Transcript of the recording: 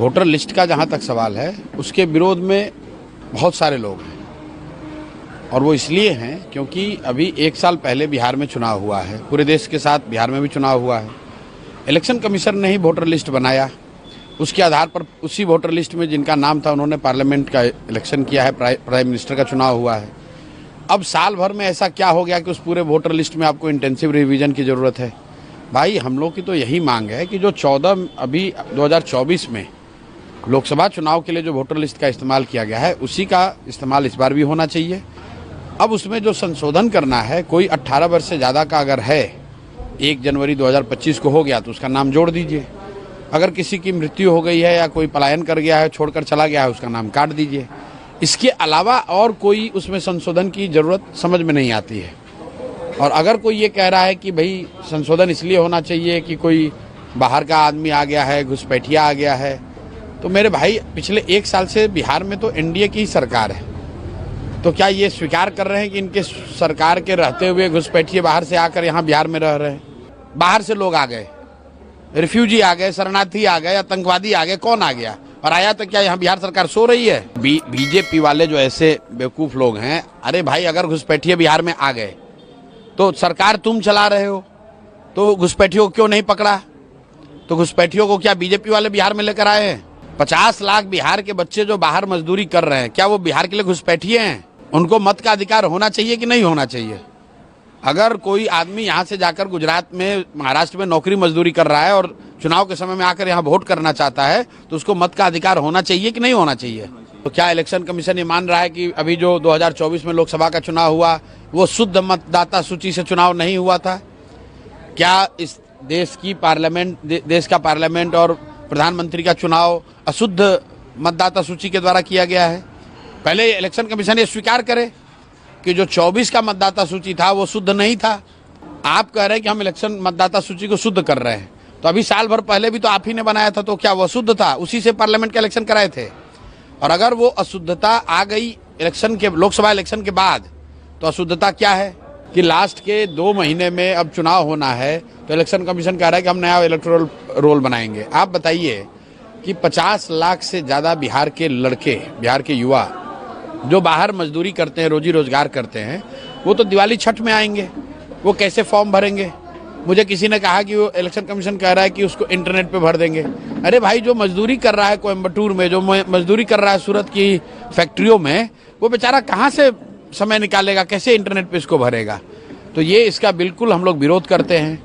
Voter list का जहाँ तक सवाल है, उसके विरोध में बहुत सारे लोग हैं और वो इसलिए हैं क्योंकि अभी 1 साल पहले बिहार में चुनाव हुआ है, पूरे देश के साथ बिहार में भी चुनाव हुआ है। इलेक्शन कमीशन ने ही वोटर लिस्ट बनाया, उसके आधार पर उसी वोटर लिस्ट में जिनका नाम था उन्होंने पार्लियामेंट का इलेक्शन किया है, प्राइम मिनिस्टर का चुनाव हुआ है। अब साल भर में ऐसा क्या हो गया कि उस पूरे वोटर लिस्ट में आपको इंटेंसिव रिवीजन की ज़रूरत है? भाई हम लोग की तो यही मांग है कि जो 14 अभी 2024 में लोकसभा चुनाव के लिए जो वोटर लिस्ट का इस्तेमाल किया गया है, उसी का इस्तेमाल इस बार भी होना चाहिए। अब उसमें जो संशोधन करना है, कोई 18 वर्ष से ज़्यादा का अगर है, 1 जनवरी 2025 को हो गया तो उसका नाम जोड़ दीजिए। अगर किसी की मृत्यु हो गई है या कोई पलायन कर गया है, छोड़कर चला गया है, उसका नाम काट दीजिए। इसके अलावा और कोई उसमें संशोधन की ज़रूरत समझ में नहीं आती है। और अगर कोई ये कह रहा है कि भाई संशोधन इसलिए होना चाहिए कि कोई बाहर का आदमी आ गया है, घुसपैठिया आ गया है, तो मेरे भाई पिछले 1 साल से बिहार में तो एनडीए की ही सरकार है। तो क्या ये स्वीकार कर रहे हैं कि इनके सरकार के रहते हुए घुसपैठिए बाहर से आकर यहाँ बिहार में रह रहे हैं? बाहर से लोग आ गए, रिफ्यूजी आ गए, शरणार्थी आ गए, आतंकवादी आ गए, कौन आ गया? और आया तो क्या यहाँ बिहार सरकार सो रही है? बीजेपी वाले जो ऐसे बेवकूफ़ लोग हैं, अरे भाई अगर घुसपैठिए बिहार में आ गए तो सरकार तुम चला रहे हो, तो घुसपैठियों को क्यों नहीं पकड़ा? तो घुसपैठियों को क्या बीजेपी वाले बिहार में लेकर आए हैं? 50 लाख बिहार के बच्चे जो बाहर मजदूरी कर रहे हैं, क्या वो बिहार के लिए घुसपैठिए हैं? उनको मत का अधिकार होना चाहिए कि नहीं होना चाहिए? अगर कोई आदमी यहाँ से जाकर गुजरात में, महाराष्ट्र में नौकरी मजदूरी कर रहा है और चुनाव के समय में आकर यहाँ वोट करना चाहता है, तो उसको मत का अधिकार होना चाहिए कि नहीं होना चाहिए? तो क्या इलेक्शन कमीशन ये मान रहा है कि अभी जो 2024 में लोकसभा का चुनाव हुआ वो शुद्ध मतदाता सूची से चुनाव नहीं हुआ था? क्या इस देश की देश का पार्लियामेंट और प्रधानमंत्री का चुनाव अशुद्ध मतदाता सूची के द्वारा किया गया है? पहले इलेक्शन कमीशन ये स्वीकार करे कि जो 24 का मतदाता सूची था वो शुद्ध नहीं था। आप कह रहे हैं कि हम इलेक्शन मतदाता सूची को शुद्ध कर रहे हैं, तो अभी साल भर पहले भी तो आप ही ने बनाया था, तो क्या वो शुद्ध था? उसी से पार्लियामेंट के इलेक्शन कराए थे। और अगर वो अशुद्धता आ गई इलेक्शन के, लोकसभा इलेक्शन के बाद, तो अशुद्धता क्या है कि लास्ट के 2 महीने में अब चुनाव होना है, तो इलेक्शन कमीशन कह रहा है कि हम नया इलेक्टोरल रोल बनाएंगे। आप बताइए कि 50 लाख से ज़्यादा बिहार के लड़के, बिहार के युवा जो बाहर मजदूरी करते हैं, रोजी रोजगार करते हैं, वो तो दिवाली छठ में आएंगे, वो कैसे फॉर्म भरेंगे? मुझे किसी ने कहा कि वो इलेक्शन कमीशन कह रहा है कि उसको इंटरनेट पे भर देंगे। अरे भाई जो मजदूरी कर रहा है कोयम्बटूर में, जो मजदूरी कर रहा है सूरत की फैक्ट्रियों में, वो बेचारा कहाँ से समय निकालेगा, कैसे इंटरनेट पे इसको भरेगा? तो ये इसका बिल्कुल हम लोग विरोध करते हैं।